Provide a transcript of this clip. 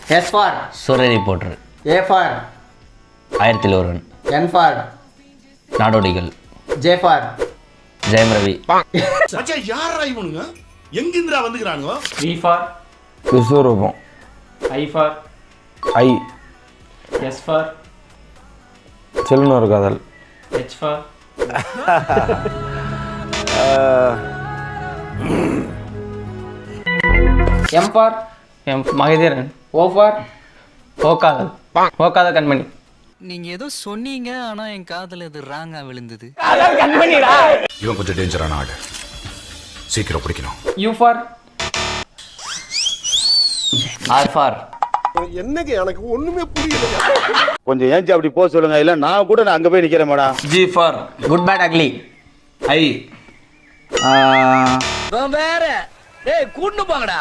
S for சூரிய reporter. A for 1001. N for Nadodigal. J for Jayam Ravi. மச்சான் யாரா இவனுங்க எங்கிந்திரா வந்துக்கறானுங்க? V for Vishwaroopam. I for I. S for செல்லுனொரு காதல். H for M for Mahendran. O for ஓக்காத கண்மணி. நீங்க ஏதோ சொன்னீங்க ஆனா என் காதுல இது ராங்கா விழுந்தது. இவன் கொஞ்சம் டேஞ்சரான ஆளு. சீக்கிரம் பிடிக்கணும். U for R for கொஞ்சம் ஏஞ்சி அப்படி போக சொல்லுங்க, இல்ல நான் கூட அங்க போய் நிக்கிறேன் madam. G for good bad ugly. I வேற டேய் கூண்டு போங்கடா.